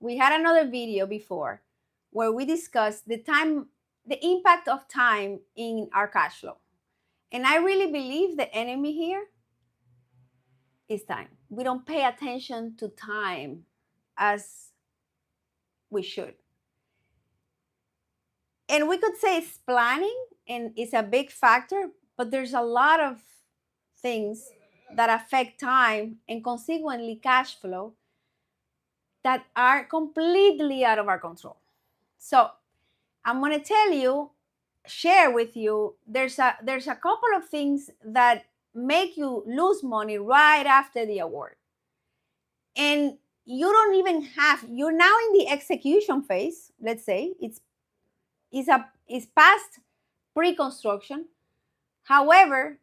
we had another video before where we discussed the impact of time in our cash flow. And I really believe the enemy here is time. We don't pay attention to time as we should. And we could say it's planning and it's a big factor, but there's a lot of things that affect time and consequently cash flow that are completely out of our control. So I'm going to tell you, share with you, there's a couple of things that make you lose money right after the award. And you don't even have, you're now in the execution phase, let's say, it's past pre-construction. However,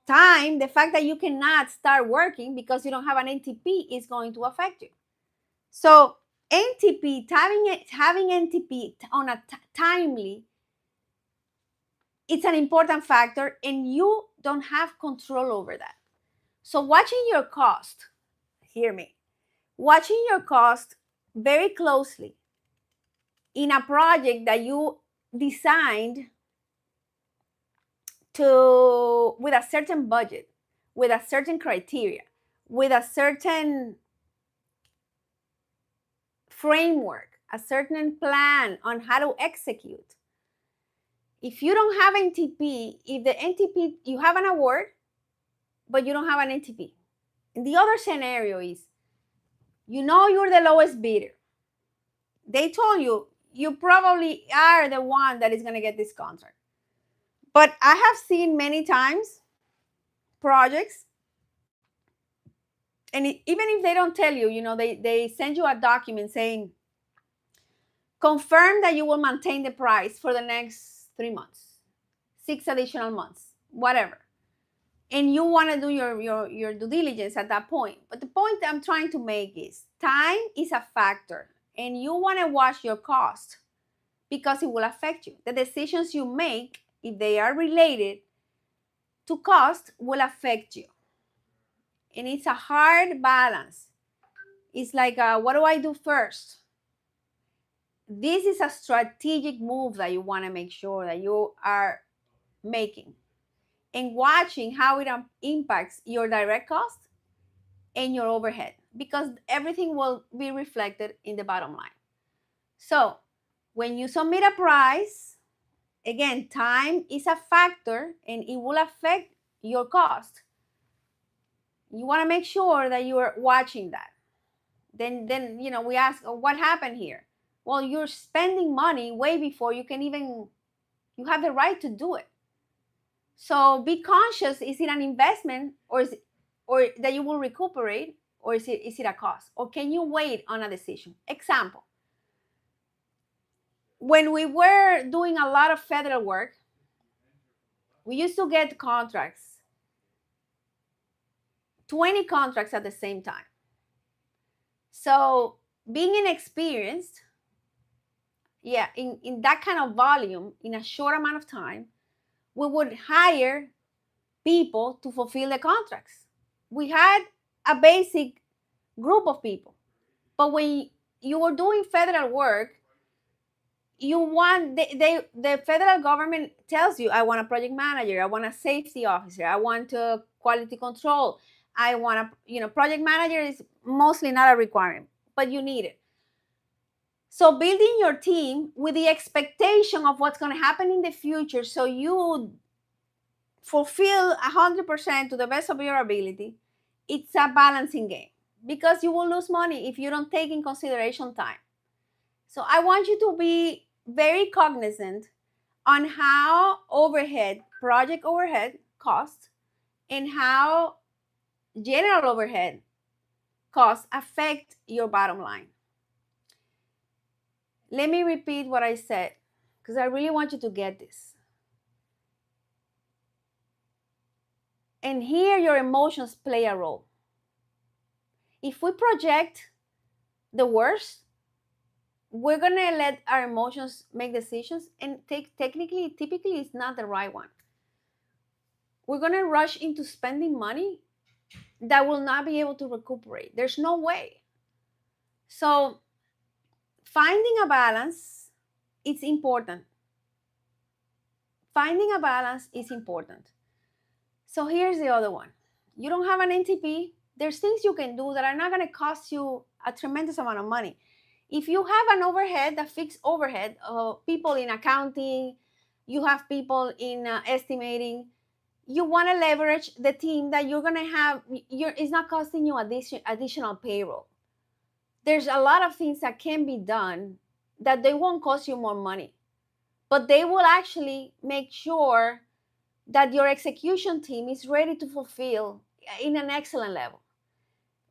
time, the fact that you cannot start working because you don't have an NTP is going to affect you. So NTP, having NTP on a timely, it's an important factor and you don't have control over that. So watching your cost, hear me, watching your cost very closely in a project that you designed to with a certain budget, with a certain criteria, with a certain framework, a certain plan on how to execute. If you don't have NTP, if the NTP, you have an award, but you don't have an NTP. And the other scenario is, you know you're the lowest bidder. They told you, you probably are the one that is going to get this contract. But I have seen many times projects, and even if they don't tell you, they send you a document saying, confirm that you will maintain the price for the next 3 months, 6 additional months, whatever. And you want to do your due diligence at that point. But the point I'm trying to make is time is a factor, and you want to watch your cost because it will affect you. The decisions you make, if they are related to cost, will affect you. And it's a hard balance. It's like, what do I do first? This is a strategic move that you want to make sure that you are making and watching how it impacts your direct cost and your overhead, because everything will be reflected in the bottom line. So when you submit a price, again, time is a factor and it will affect your cost. You want to make sure that you are watching that. Then we ask, oh, what happened here? Well, you're spending money way before you have the right to do it. So be conscious, is it an investment or that you will recuperate, or is it a cost? Or can you wait on a decision? Example, when we were doing a lot of federal work, we used to get contracts, 20 contracts at the same time. So being inexperienced, in that kind of volume, in a short amount of time, we would hire people to fulfill the contracts. We had a basic group of people. But when you were doing federal work, you want the federal government tells you, I want a project manager, I want a safety officer, I want a quality control, I want a project manager is mostly not a requirement, but you need it. So building your team with the expectation of what's going to happen in the future, so you fulfill 100% to the best of your ability, it's a balancing game, because you will lose money if you don't take in consideration time. So I want you to be very cognizant on how project overhead costs, and how general overhead costs affect your bottom line. Let me repeat what I said, because I really want you to get this. And here your emotions play a role. If we project the worst, we're going to let our emotions make decisions, and typically it's not the right one. We're going to rush into spending money that will not be able to recuperate. There's no way. So finding a balance is important. Finding a balance is important. So here's the other one. You don't have an NTP. There's things you can do that are not going to cost you a tremendous amount of money. If you have an overhead, a fixed overhead, people in accounting, you have people in estimating, you want to leverage the team that you're going to have. It's not costing you additional payroll. There's a lot of things that can be done that they won't cost you more money, but they will actually make sure that your execution team is ready to fulfill in an excellent level.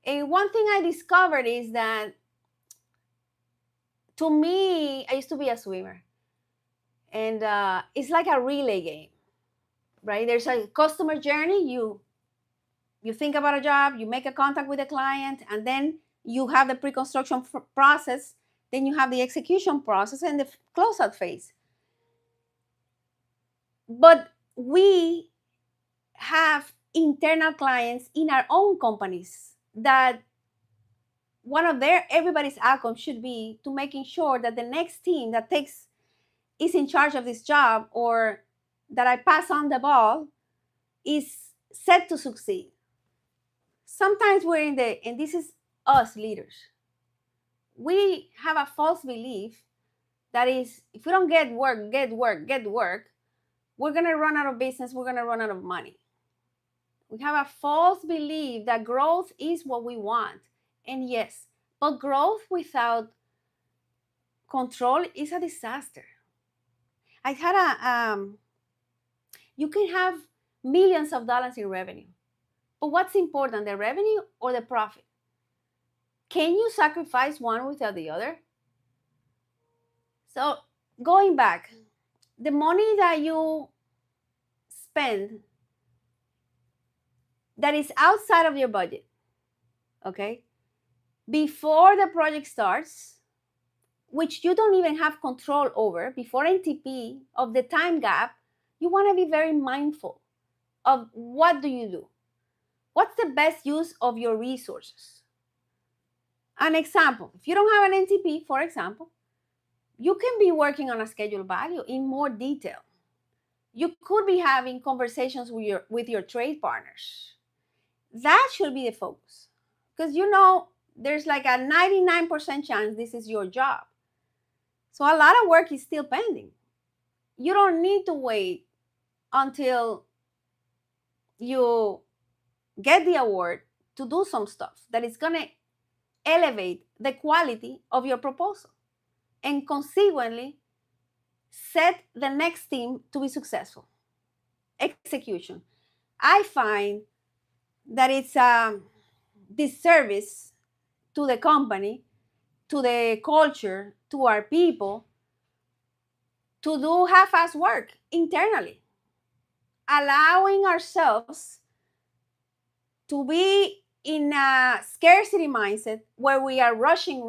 And one thing I discovered is that, to me, I used to be a swimmer, and it's like a relay game, right? There's a customer journey. You think about a job, you make a contact with a client, and then you have the pre-construction process, then you have the execution process and the closeout phase. But we have internal clients in our own companies that one of everybody's outcomes should be to making sure that the next team that is in charge of this job, or that I pass on the ball, is set to succeed. Sometimes and this is us leaders, we have a false belief that is, if we don't get work, we're going to run out of business, we're going to run out of money. We have a false belief that growth is what we want. And yes, but growth without control is a disaster. I had you can have millions of dollars in revenue, but what's important, the revenue or the profit? Can you sacrifice one without the other? So going back, the money that you spend that is outside of your budget, okay, before the project starts, which you don't even have control over, before NTP, of the time gap, you want to be very mindful of what do you do? What's the best use of your resources? An example, if you don't have an NTP, for example, you can be working on a scheduled value in more detail. You could be having conversations with your trade partners. That should be the focus, because there's like a 99% chance this is your job. So a lot of work is still pending. You don't need to wait until you get the award to do some stuff that is going to elevate the quality of your proposal and consequently set the next team to be successful. Execution. I find that it's a disservice to the company, to the culture, to our people, to do half-ass work internally, allowing ourselves to be in a scarcity mindset where we are rushing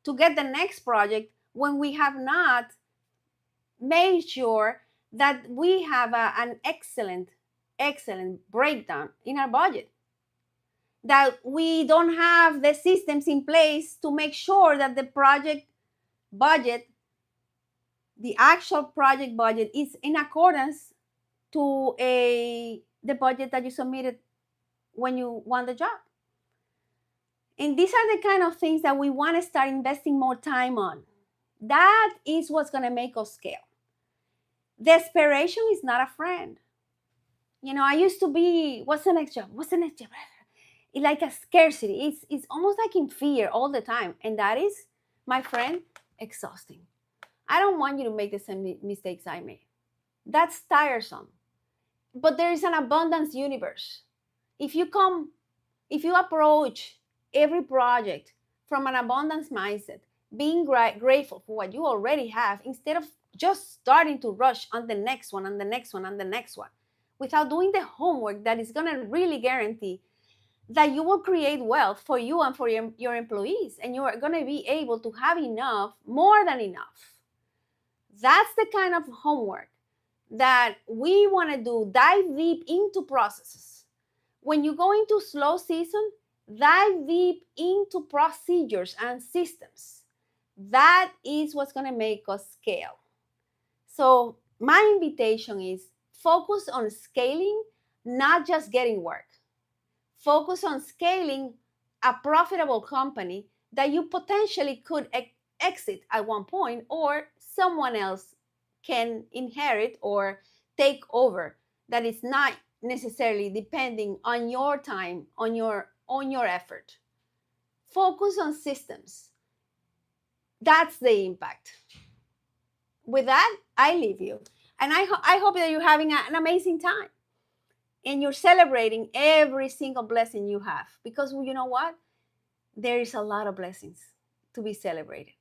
to get the next project when we have not made sure that we have an excellent breakdown in our budget, that we don't have the systems in place to make sure that the project budget, the actual project budget, is in accordance to the budget that you submitted when you won the job. And these are the kind of things that we want to start investing more time on. That is what's going to make us scale. Desperation is not a friend. I used to be, what's the next job? It's like a scarcity. It's almost like in fear all the time. And that is, my friend, exhausting. I don't want you to make the same mistakes I made. That's tiresome. But there is an abundance universe. If you approach every project from an abundance mindset, being grateful for what you already have, instead of just starting to rush on the next one, without doing the homework that is going to really guarantee that you will create wealth for you and for your employees, and you are going to be able to have enough, more than enough. That's the kind of homework that we want to do, dive deep into processes. When you go into slow season, Dive deep into procedures and systems. That is what's going to make us scale. So, my invitation is focus on scaling, not just getting work. Focus on scaling a profitable company that you potentially could exit at one point, or someone else can inherit or take over, that is not necessarily depending on your time, on your effort. Focus on systems. That's the impact. With that, I leave you. And I hope that you're having an amazing time and you're celebrating every single blessing you have, because you know what? There is a lot of blessings to be celebrated.